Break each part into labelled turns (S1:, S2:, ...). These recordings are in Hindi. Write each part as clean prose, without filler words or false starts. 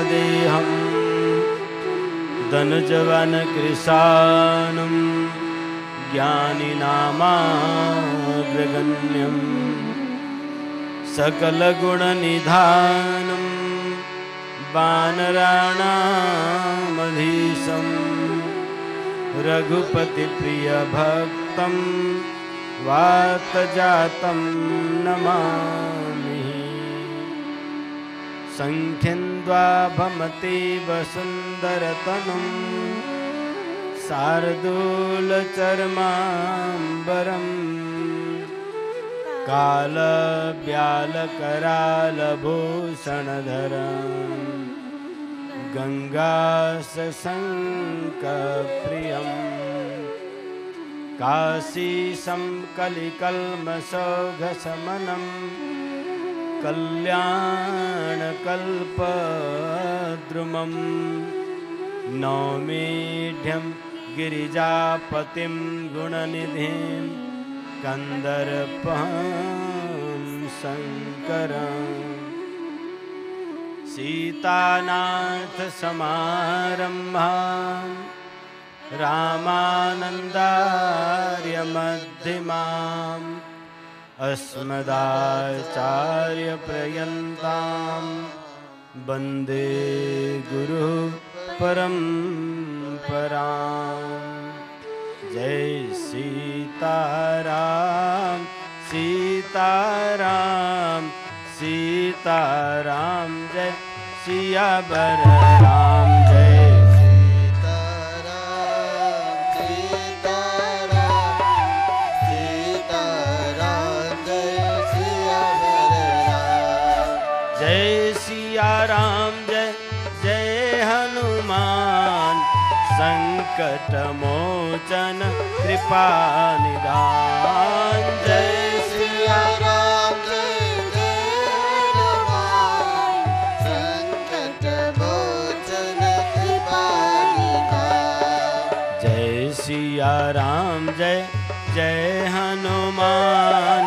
S1: देहं धनुजवनकृशानं ज्ञानिनामाग्रगण्यं सकलगुणनिधानं वानराणामधीशं रघुपतिप्रियभक्तं वातजातं नमामि। सङ्ख्यन्द्वाभमतीव सुन्दरतनुं शार्दूलचर्माम्बरं कालव्यालकरालभूषणधरं गङ्गाशशङ्खप्रियं काशीशं कलिकल्मषौघशमनं कल्याणकल्पद्रुमं नौमीढ्यं गिरिजापतिं गुणनिधिं कन्दर्पं शङ्करं सीतानाथसमारम्भां रामानन्दार्यमध्यमाम् अस्मदाचार्यपर्यन्तां वन्दे गुरुपरम्परां। जय सीताराम सीताराम सीताराम, जय सियावर राम। जय राम, जय जय हनुमान, संकट मोचन कृपा निधान। जय
S2: सिया राम, जय जय हनुमान, संकट मोचन कृपा निधान।
S1: जय सिया राम, जय जय हनुमान,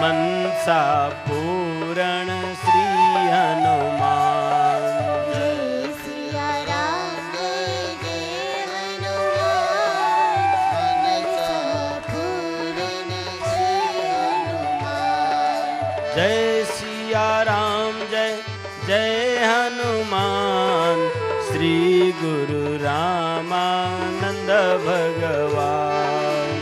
S1: मनसा पूरण श्री हनुमान।
S2: जय सिया राम, जय जय हनुमान, मनसा पूरण श्री हनुमान।
S1: जय सिया राम, जय जय हनुमान, श्री गुरु रामानंद भगवान।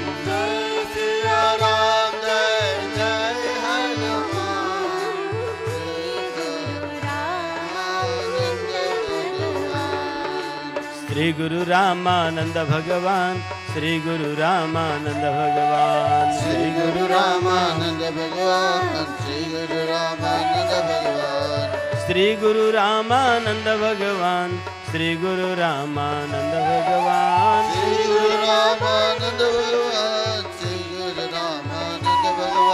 S1: श्री गुरु रामानंद भगवान, श्री गुरु रामानंद भगवान,
S2: श्री गुरु रामानंद भगवान, श्री गुरु रामानंद भगवान,
S1: श्री गुरु रामानंद भगवान, श्री गुरु रामानंद भगवान,
S2: श्री गुरु रामानंद भगवान, श्री गुरु रामानंद भगवान,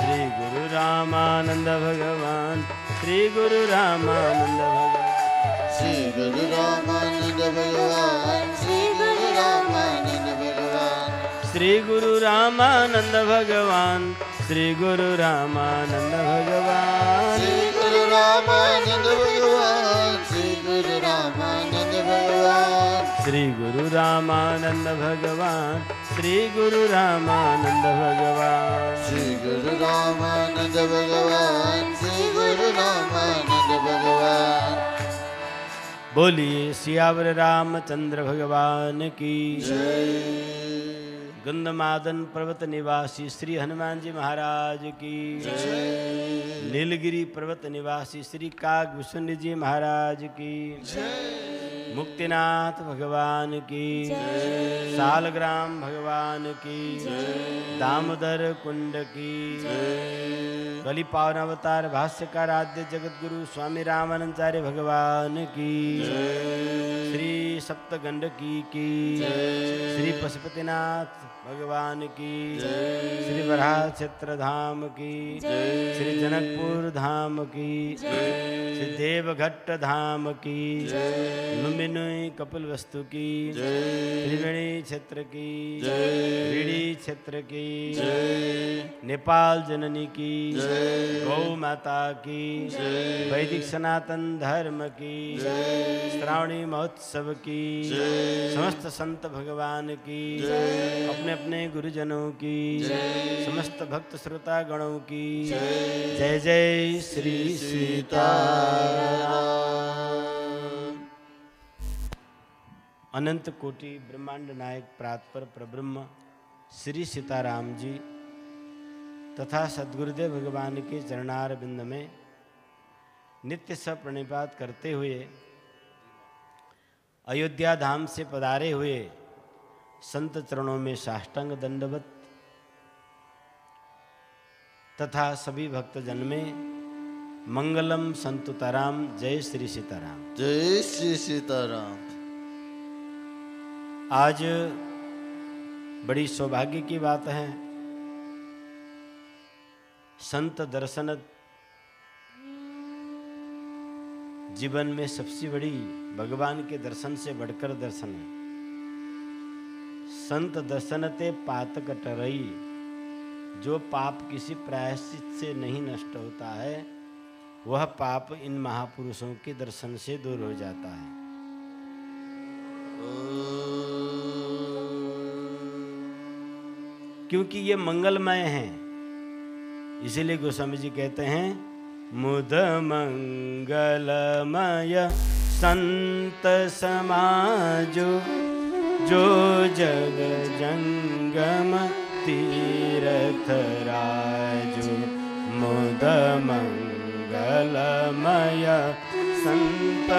S1: श्री गुरु रामानंद भगवान, श्री गुरु रामानंद भगवान,
S2: श्री गुरु रामानंद भगवान, श्री गुरु रामानंद भगवान,
S1: श्री गुरु रामानंद भगवान, श्री गुरु रामानंद भगवान,
S2: श्री गुरु रामानंद भगवान, श्री गुरु रामानंद भगवान,
S1: श्री गुरु रामानंद भगवान, श्री गुरु रामानंद भगवान,
S2: श्री गुरु रामानंद भगवान, श्री गुरु रामानंद भगवान।
S1: बोलिए सियावर रामचंद्र भगवान की
S2: जय।
S1: गंधमादन पर्वत निवासी श्री हनुमान जी महाराज की
S2: जय।
S1: नीलगिरी पर्वत निवासी श्री कागभूषण जी महाराज की
S2: जय।
S1: मुक्तिनाथ भगवान की
S2: जय।
S1: सालग्राम भगवान की
S2: जय।
S1: दामोदर कुंड की
S2: जय।
S1: कली पावन अवतार भाष्यकार आद्य जगत गुरु स्वामी रामानंदाचार्य भगवान की
S2: जय।
S1: श्री सप्तगंडकी की
S2: जय।
S1: श्री पशुपतिनाथ भगवान की
S2: जय।
S1: श्री वराह क्षेत्र धाम की
S2: जय।
S1: श्री जनकपुर धाम की
S2: जय।
S1: श्री देवघट्ट धाम की
S2: जय।
S1: मिनुई कपिल वस्तु की
S2: जय
S1: त्रिवेणी क्षेत्र की
S2: जय
S1: रीढ़ी क्षेत्र की
S2: जय
S1: नेपाल जननी की
S2: जय
S1: गौ माता की
S2: जय
S1: वैदिक सनातन धर्म की
S2: जय
S1: श्रावणी महोत्सव की
S2: जय
S1: समस्त संत भगवान की
S2: जय
S1: अपने अपने गुरुजनों की
S2: जय
S1: समस्त भक्त श्रोता गणों की
S2: जय
S1: जय जय श्री सीताराम। अनंत कोटि ब्रह्मांड नायक प्रातपर प्रब्रह्म श्री सीताराम जी तथा सद्गुरुदेव भगवान के चरणार बिंद में नित्य सप्रणिपात करते हुए अयोध्या धाम से पधारे हुए संत चरणों में साष्टांग दंडवत तथा सभी भक्तजन में मंगलम संतुताराम। जय श्री सीताराम।
S2: जय श्री सीताराम।
S1: आज बड़ी सौभाग्य की बात है, संत दर्शन जीवन में सबसे बड़ी भगवान के दर्शन से बढ़कर दर्शन है। संत दर्शनते पातक टरई, जो पाप किसी प्रायश्चित से नहीं नष्ट होता है वह पाप इन महापुरुषों के दर्शन से दूर हो जाता है। क्योंकि ये मंगलमय हैं, इसीलिए गोस्वामी जी कहते हैं मुद मंगलमय संत समाजो, जो जग जंगम तीरथ राजो। मुद मंगलमय संत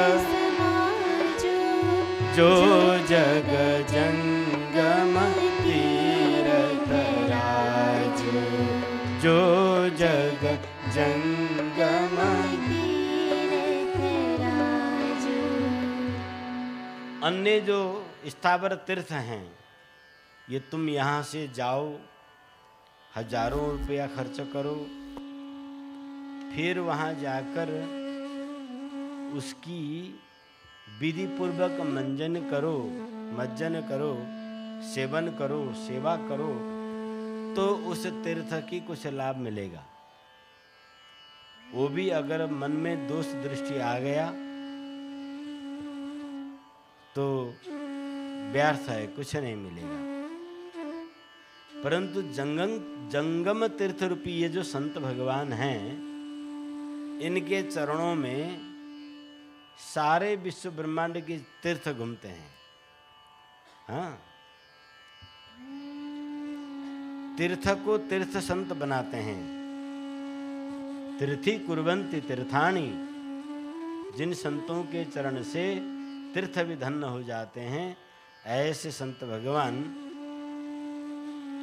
S1: जो जग जंगम तीरथ राजो, जो जग जंगम। अन्य जो स्थावर तीर्थ हैं, ये तुम यहाँ से जाओ, हजारों रुपया खर्च करो, फिर वहाँ जाकर उसकी विधि पूर्वक मंजन करो, मज्जन करो, सेवन करो, सेवा करो, तो उस तीर्थ की कुछ लाभ मिलेगा। वो भी अगर मन में दोष दृष्टि आ गया तो व्यर्थ है, कुछ नहीं मिलेगा। परंतु जंगम तीर्थ रूपी ये जो संत भगवान हैं, इनके चरणों में सारे विश्व ब्रह्मांड के तीर्थ घूमते हैं। हाँ, तीर्थ को तीर्थ संत बनाते हैं। तीर्थी कुर्वन्ति तीर्थानि, जिन संतों के चरण से तीर्थ भी धन्य हो जाते हैं, ऐसे संत भगवान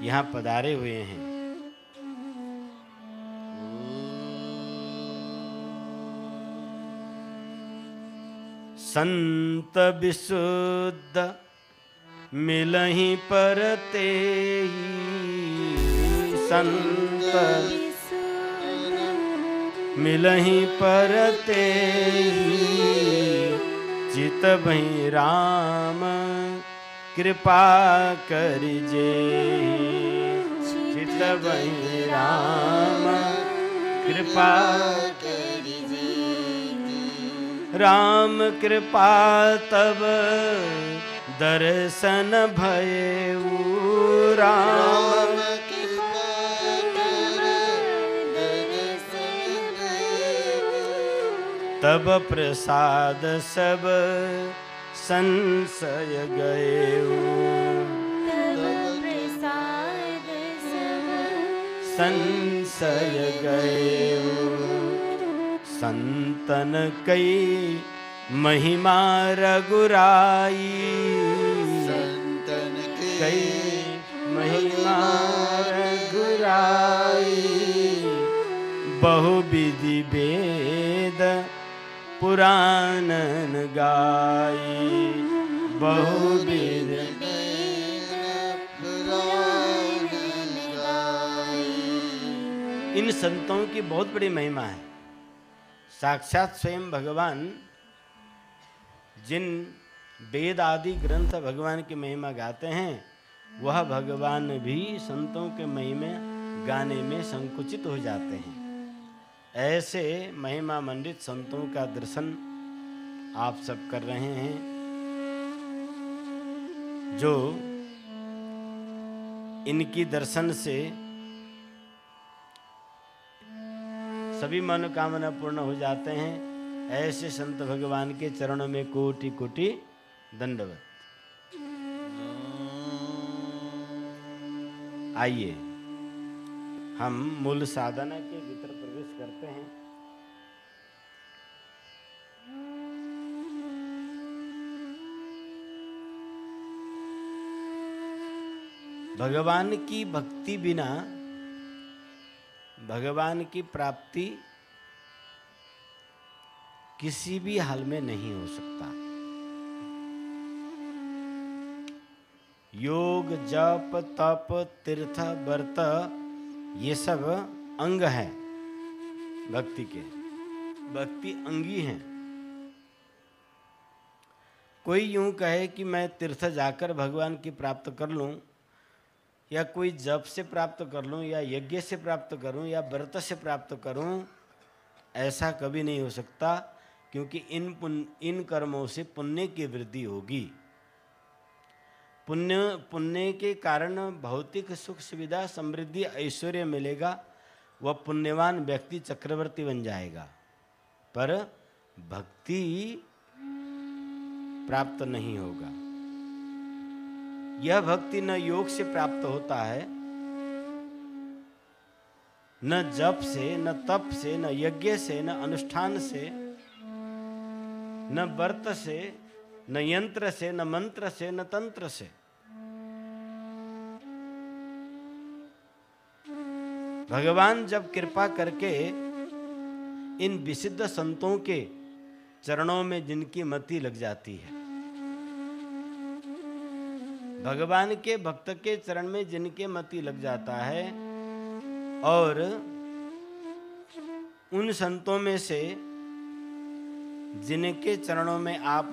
S1: यहाँ पधारे हुए हैं। संत विशुद्ध मिलहि परते ही, संत मिलहि परते ही, चित भई राम कृपा करिजे। चित भई राम कृपा करिजे। राम कृपा तब दर्शन भयउ, राम तब प्रसाद सब संशय गए। संशय गए। संतन कई महिमा रघुराई, संतन कई महिमा रघुराई। बहुविधि वेद पुराणन गाई, बहुविधि इन संतों की बहुत बड़ी महिमा है। साक्षात स्वयं भगवान जिन वेद आदि ग्रंथ भगवान की महिमा गाते हैं, वह भगवान भी संतों के महिमा गाने में संकुचित हो जाते हैं। ऐसे महिमा मंडित संतों का दर्शन आप सब कर रहे हैं, जो इनकी दर्शन से सभी मनोकामना पूर्ण हो जाते हैं। ऐसे संत भगवान के चरणों में कोटि कोटि दंडवत। आइए हम मूल साधना के भीतर प्रवेश करते हैं। भगवान की भक्ति बिना भगवान की प्राप्ति किसी भी हाल में नहीं हो सकता। योग, जप, तप, तीर्थ, व्रत ये सब अंग हैं भक्ति के, भक्ति अंगी हैं। कोई यूं कहे कि मैं तीर्थ जाकर भगवान की प्राप्त कर लूं, या कोई जप से प्राप्त कर लूं, या यज्ञ से प्राप्त करूं, या व्रत से प्राप्त करूं, ऐसा कभी नहीं हो सकता, क्योंकि इन कर्मों से पुण्य की वृद्धि होगी। पुण्य के कारण भौतिक सुख सुविधा, समृद्धि, ऐश्वर्य मिलेगा, वह पुण्यवान व्यक्ति चक्रवर्ती बन जाएगा, पर भक्ति प्राप्त नहीं होगा। यह भक्ति न योग से प्राप्त होता है, न जप से, न तप से, न यज्ञ से, न अनुष्ठान से, न व्रत से, न यंत्र से, न मंत्र से, न तंत्र से। भगवान जब कृपा करके इन विशुद्ध संतों के चरणों में जिनकी मति लग जाती है, भगवान के भक्त के चरण में जिनके मति लग जाता है, और उन संतों में से जिनके चरणों में आप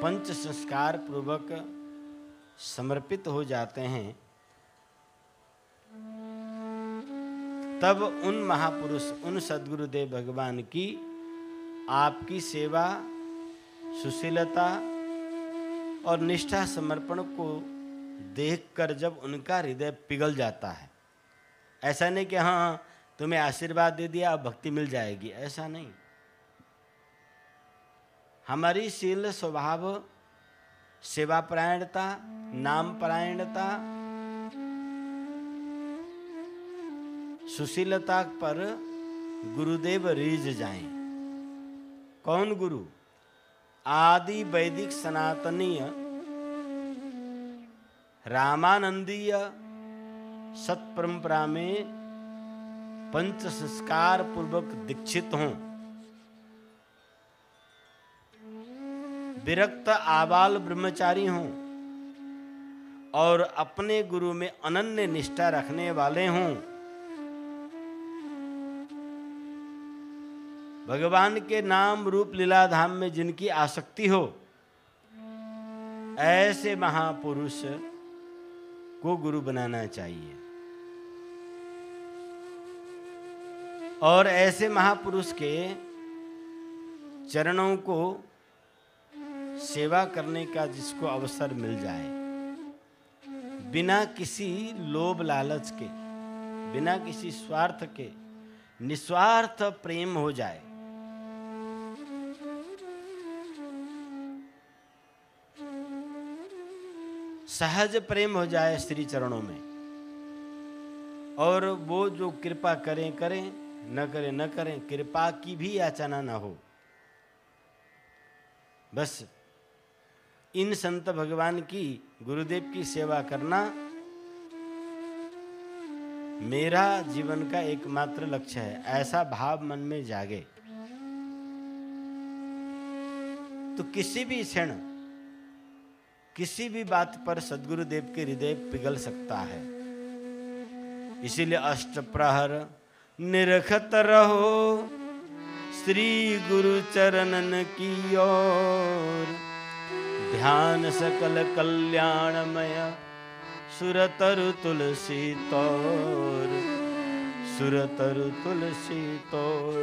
S1: पंच संस्कार पूर्वक समर्पित हो जाते हैं, तब उन महापुरुष, उन सद्गुरुदेव भगवान की आपकी सेवा, सुशीलता और निष्ठा समर्पण को देखकर जब उनका हृदय पिघल जाता है, ऐसा नहीं कि हाँ तुम्हें आशीर्वाद दे दिया अब भक्ति मिल जाएगी, ऐसा नहीं। हमारी शील, स्वभाव, सेवा परायणता, नाम परायणता, सुशीलता पर गुरुदेव रीझ जाएं। कौन गुरु? आदि वैदिक सनातनीय रामानंदीय सत्परंपरा में पंच संस्कार पूर्वक दीक्षित हों, विरक्त आबाल ब्रह्मचारी हों और अपने गुरु में अनन्य निष्ठा रखने वाले हों। भगवान के नाम रूप लीला धाम में जिनकी आसक्ति हो, ऐसे महापुरुष को गुरु बनाना चाहिए। और ऐसे महापुरुष के चरणों को सेवा करने का जिसको अवसर मिल जाए, बिना किसी लोभ लालच के, बिना किसी स्वार्थ के, निस्वार्थ प्रेम हो जाए, सहज प्रेम हो जाए श्री चरणों में, और वो जो कृपा करें करें, न करें न करें, कृपा की भी याचना न हो। बस इन संत भगवान की, गुरुदेव की सेवा करना मेरा जीवन का एकमात्र लक्ष्य है, ऐसा भाव मन में जागे तो किसी भी क्षण, किसी भी बात पर सद्गुरुदेव के हृदय पिघल सकता है। इसीलिए अष्ट प्रहर निरखत रहो श्री गुरु चरणन की ओर, ध्यान सकल कल्याणमय सुरतरु तुलसी तोर, सुरतरु तुलसी तोर।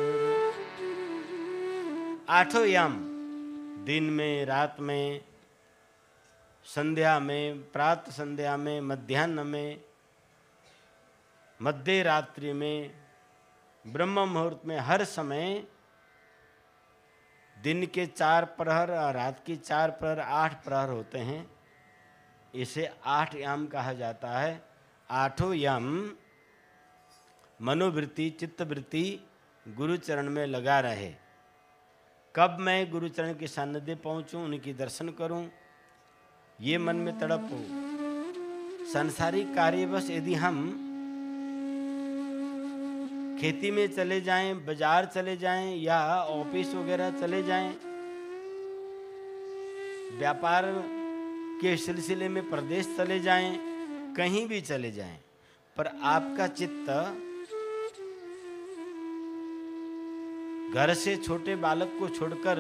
S1: आठों याम, दिन में, रात में, संध्या में, प्रातः संध्या में, मध्याह्न में, मध्य रात्रि में, ब्रह्म मुहूर्त में, हर समय दिन के 4 प्रहर और रात की 4 प्रहर 8 प्रहर होते हैं। इसे 8 याम कहा जाता है। आठों याम मनोवृत्ति, चित्तवृत्ति गुरु चरण में लगा रहे। कब मैं गुरु चरण के सानिध्य पहुंचूं, उनकी दर्शन करूं, ये मन में तड़प हो। सांसारिक कार्यवश यदि हम खेती में चले जाएं, बाजार चले जाएं या ऑफिस वगैरह चले जाएं, व्यापार के सिलसिले में प्रदेश चले जाएं, कहीं भी चले जाएं, पर आपका चित्त घर से छोटे बालक को छोड़कर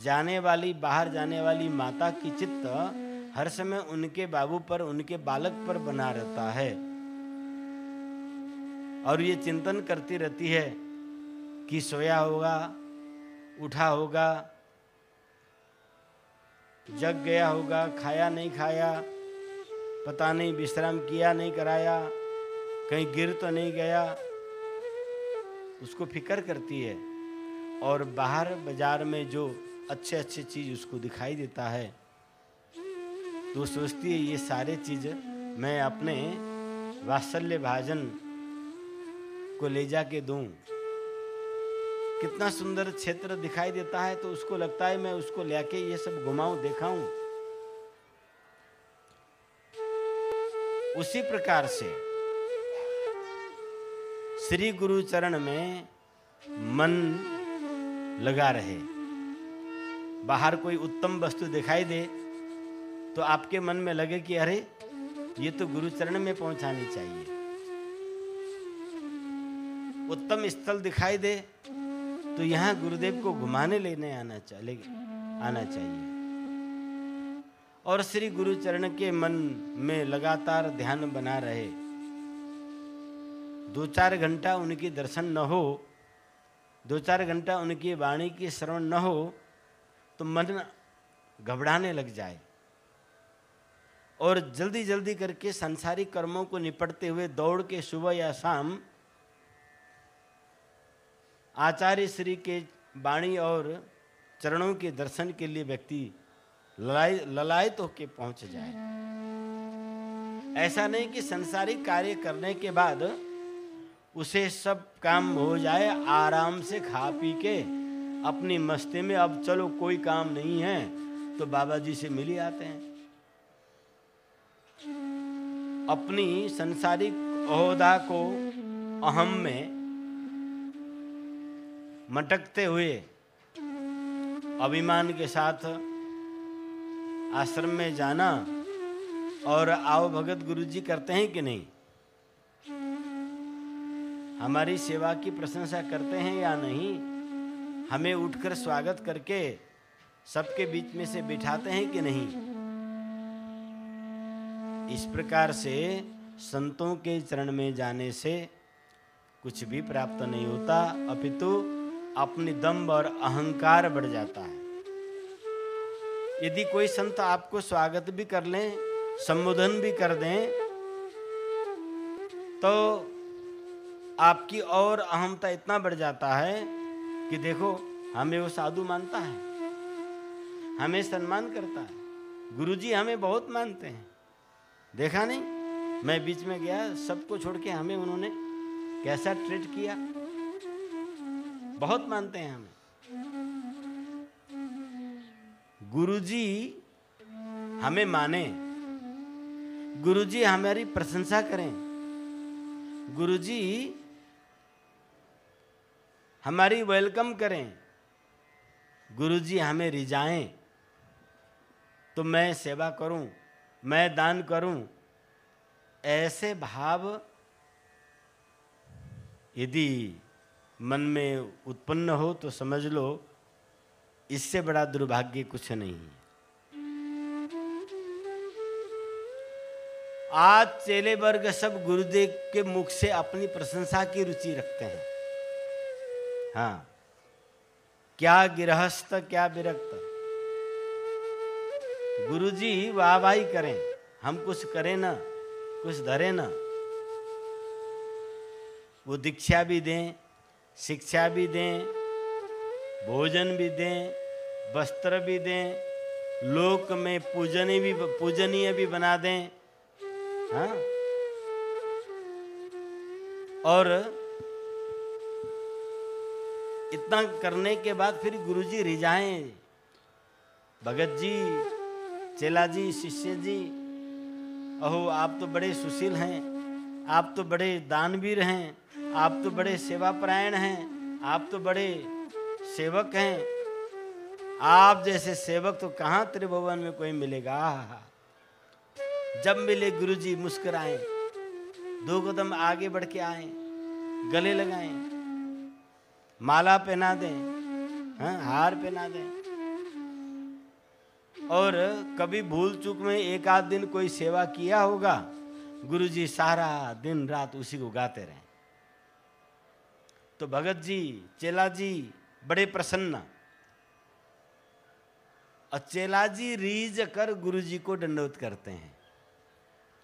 S1: जाने वाली, बाहर जाने वाली माता की चित्त हर समय उनके बाबू पर, उनके बालक पर बना रहता है और ये चिंतन करती रहती है कि सोया होगा, उठा होगा, जग गया होगा, खाया नहीं खाया, पता नहीं विश्राम किया नहीं कराया, कहीं गिर तो नहीं गया, उसको फिक्र करती है। और बाहर बाजार में जो अच्छे अच्छे चीज़ उसको दिखाई देता है तो सोचती है ये सारे चीज़ मैं अपने वात्सल्य भाजन को ले जाके दूं। कितना सुंदर क्षेत्र दिखाई देता है तो उसको लगता है मैं उसको लेके ये सब घुमाऊं, दिखाऊं। उसी प्रकार से श्री गुरु चरण में मन लगा रहे। बाहर कोई उत्तम वस्तु दिखाई दे तो आपके मन में लगे कि अरे ये तो गुरु चरण में पहुंचानी चाहिए। उत्तम स्थल दिखाई दे तो यहाँ गुरुदेव को घुमाने लेने आना चाहिए। और श्री गुरु चरण के मन में लगातार ध्यान बना रहे। 2-4 घंटा उनकी दर्शन न हो, 2-4 घंटा उनकी वाणी की श्रवण न हो तो मन घबराने लग जाए और जल्दी जल्दी करके सांसारिक कर्मों को निपटते हुए दौड़ के सुबह या शाम आचार्य श्री के वाणी और चरणों के दर्शन के लिए व्यक्ति ललायत होके पहुंच जाए। ऐसा नहीं कि सांसारिक कार्य करने के बाद उसे सब काम हो जाए, आराम से खा पी के अपनी मस्ती में अब चलो कोई काम नहीं है तो बाबा जी से मिल ही आते हैं। अपनी सांसारिक ओहदा को अहम में मटकते हुए अभिमान के साथ आश्रम में जाना और आओ भगत गुरुजी करते हैं कि नहीं, हमारी सेवा की प्रशंसा करते हैं या नहीं, हमें उठकर स्वागत करके सबके बीच में से बिठाते हैं कि नहीं। इस प्रकार से संतों के चरण में जाने से कुछ भी प्राप्त नहीं होता, अपितु अपनी दम्भ और अहंकार बढ़ जाता है। यदि कोई संत आपको स्वागत भी कर लें, संबोधन भी कर दें, तो आपकी और अहमता इतना बढ़ जाता है कि देखो हमें वो साधु मानता है, हमें सम्मान करता है, गुरुजी हमें बहुत मानते हैं। देखा नहीं, मैं बीच में गया, सबको छोड़ के हमें उन्होंने कैसा ट्रीट किया, बहुत मानते हैं हमें। गुरुजी हमें माने, गुरुजी हमारी प्रशंसा करें, गुरुजी हमारी वेलकम करें, गुरुजी हमें रिझाएं तो मैं सेवा करूं, मैं दान करूं। ऐसे भाव यदि मन में उत्पन्न हो तो समझ लो इससे बड़ा दुर्भाग्य कुछ नहीं है। आज चेले वर्ग सब गुरुदेव के मुख से अपनी प्रशंसा की रुचि रखते हैं। हाँ, क्या गृहस्थ क्या विरक्त, गुरुजी वाहवाही करें, हम कुछ करें ना, कुछ धरे ना। वो दीक्षा भी दें, शिक्षा भी दें, भोजन भी दें, वस्त्र भी दें, लोक में पूजनीय भी बना दें। हाँ, और इतना करने के बाद फिर गुरुजी रिझाएं, भगत जी, चेला जी, शिष्य जी, अहो आप तो बड़े सुशील हैं, आप तो बड़े दानवीर हैं, आप तो बड़े सेवापरायण हैं, आप तो बड़े सेवक हैं, आप जैसे सेवक तो कहाँ त्रिभुवन में कोई मिलेगा। जब मिले गुरुजी मुस्कुराएं, 2 कदम आगे बढ़ के आए, गले लगाएं, माला पहना दें, हाँ, हार पहना दें। और कभी भूल चूक में एक आध दिन कोई सेवा किया होगा, गुरुजी सारा दिन रात उसी को गाते रहे। तो भगत जी, चेला जी बड़े प्रसन्न, और चेला जी रीझ कर गुरुजी को दंडवत करते हैं।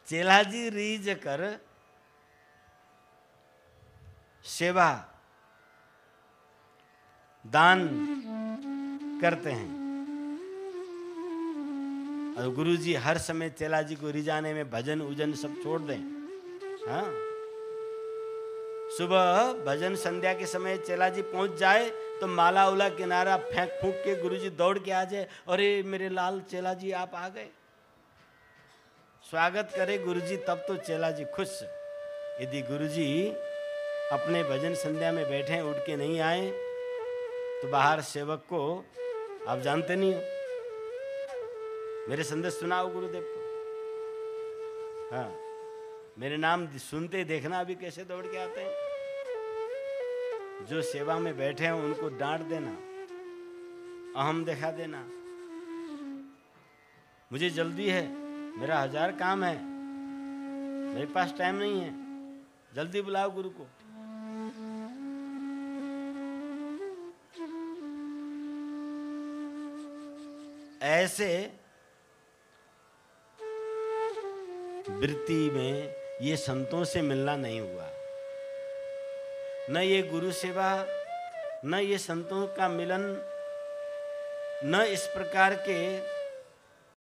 S1: चेला जी रीझ कर सेवा दान करते हैं, और गुरुजी हर समय चेला जी को रिझाने में भजन उजन सब छोड़ दें। हाँ, सुबह भजन संध्या के समय चेला जी पहुंच जाए तो माला उला किनारा फेंक फूंक के गुरुजी दौड़ के आ जाए, अरे मेरे लाल चेला जी आप आ गए, स्वागत करे गुरुजी, तब तो चेला जी खुश। यदि गुरुजी अपने भजन संध्या में बैठे उठ के नहीं आए तो बाहर सेवक को, आप जानते नहीं हो, मेरे संदेश सुनाओ गुरुदेव को। हाँ, मेरे नाम सुनते ही देखना अभी कैसे दौड़ के आते हैं। जो सेवा में बैठे हैं उनको डांट देना, अहम दिखा देना, मुझे जल्दी है, मेरा 1000 काम है, मेरे पास टाइम नहीं है, जल्दी बुलाओ गुरु को। ऐसे वृत्ति में ये संतों से मिलना नहीं हुआ, न ये गुरु सेवा, न ये संतों का मिलन, न इस प्रकार के